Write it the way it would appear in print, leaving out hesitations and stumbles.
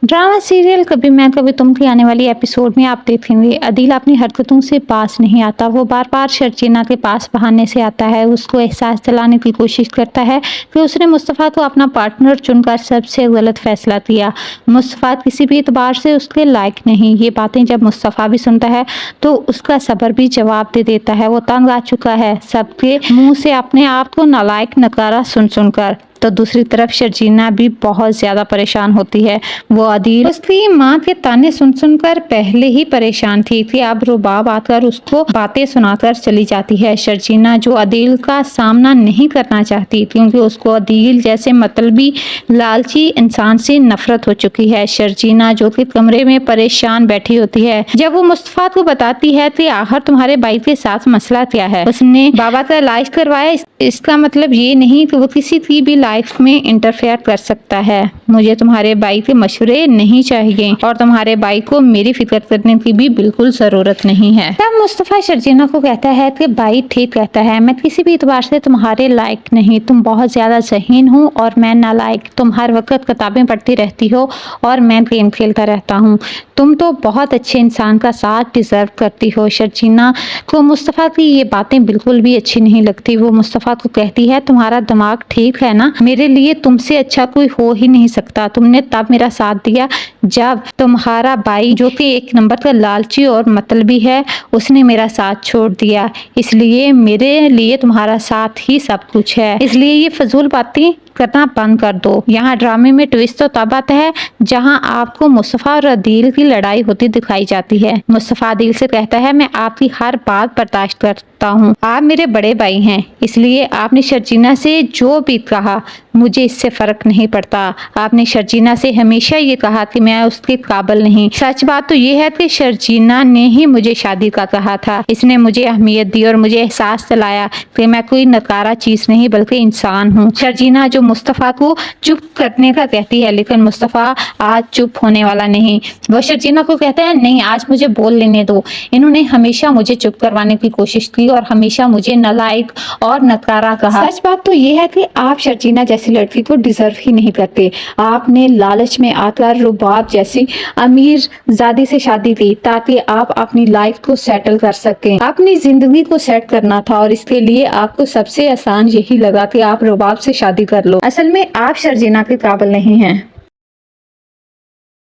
Drama serial कभी मैं कभी तुम की आने वाली एपिसोड में आप देखेंगे अदील अपनी हरकतों से पास नहीं आता। वो बार बार शर्जीना के पास बहाने से आता है, उसको एहसास दिलाने की कोशिश करता है कि उसने मुस्तफ़ा को अपना पार्टनर चुनकर सबसे गलत फैसला किया। मुस्तफ़ा किसी भी एतबार से उसके लायक नहीं। ये बातें जब मुस्तफ़ा भी सुनता है तो उसका सब्र भी जवाब दे देता है। वो तंग आ चुका है सबके मुंह से अपने आप को नालायक नकारा सुन सुनकर। तो दूसरी तरफ शर्जीना भी बहुत ज़्यादा परेशान होती है। वो अदील उसकी माँ के ताने सुन सुनकर पहले ही परेशान थी कि अब रुबाब आकर उसको बातें सुनाकर चली जाती है। शर्जीना जो अदील का सामना नहीं करना चाहती क्योंकि उसको अदील जैसे मतलबी लालची इंसान से नफरत हो चुकी है। शर्जीना जो कि कमरे में परेशान बैठी होती है, जब वो मुस्तफ़ा को बताती है कि आखिर तुम्हारे भाई के साथ मसला क्या है, उसने बाबा का इलाज करवाया, इसका मतलब ये नहीं कि वो किसी की भी लाइफ में इंटरफेयर कर सकता है। मुझे तुम्हारे भाई के मशवरे नहीं चाहिए और तुम्हारे भाई को मेरी फिक्र करने की भी बिल्कुल जरूरत नहीं है। तब मुस्तफ़ा शर्जीना को कहता है कि भाई ठीक कहता है, मैं किसी भी एतबार से तुम्हारे लायक नहीं। तुम बहुत ज्यादा ज़हीन हो और मैं नालायक। तुम हर वक्त किताबें पढ़ती रहती हो और मैं गेम खेलता रहता हूँ। तुम तो बहुत अच्छे इंसान का साथ डिजर्व करती हो। शर्जीना को मुस्तफ़ा की ये बातें बिल्कुल भी अच्छी नहीं लगती। वो मुस्तफ़ा को कहती है तुम्हारा दिमाग ठीक है ना, मेरे लिए तुमसे अच्छा कोई हो ही नहीं सकता। तुमने तब मेरा साथ दिया जब तुम्हारा भाई जो कि एक नंबर का लालची और मतलबी है, उसने मेरा साथ छोड़ दिया। इसलिए मेरे लिए तुम्हारा साथ ही सब कुछ है। इसलिए ये फजूल बातें करना बंद कर दो। यहाँ ड्रामे में ट्विस्ट तो तब आता है जहाँ आपको मुस्तफ़ा और अदील की लड़ाई होती दिखाई जाती है। मुस्तफ़ा अदील से कहता है मैं आपकी हर बात बर्दाश्त करता हूँ, आप मेरे बड़े भाई हैं, इसलिए आपने शर्जीना से जो भी कहा मुझे इससे फर्क नहीं पड़ता। आपने शर्जीना से हमेशा ये कहा कि मैं उसके काबिल नहीं। सच बात तो ये है कि शर्जीना ने ही मुझे शादी का कहा था। इसने मुझे अहमियत दी और मुझे एहसास दिलाया कि मैं कोई नकारा चीज नहीं बल्कि इंसान हूँ। शर्जीना जो मुस्तफ़ा को चुप करने का कहती है, लेकिन मुस्तफ़ा आज चुप होने वाला नहीं। वो शर्जीना को कहता है नहीं, आज मुझे बोल लेने दो। इन्होंने हमेशा मुझे चुप करवाने की कोशिश की और हमेशा मुझे नालायक और नकारा कहा। सच बात तो ये है कि आप शर्जीना जैसी लड़की को डिजर्व ही नहीं करते। आपने लालच में आकर रुबाब जैसी अमीर ज़ादी से शादी की ताकि आप अपनी लाइफ को सेटल कर सकें। अपनी जिंदगी को सेट करना था और इसके लिए आपको सबसे आसान यही लगा कि आप रुबाब से शादी कर लो। असल में आप शर्जीना के काबिल नहीं हैं।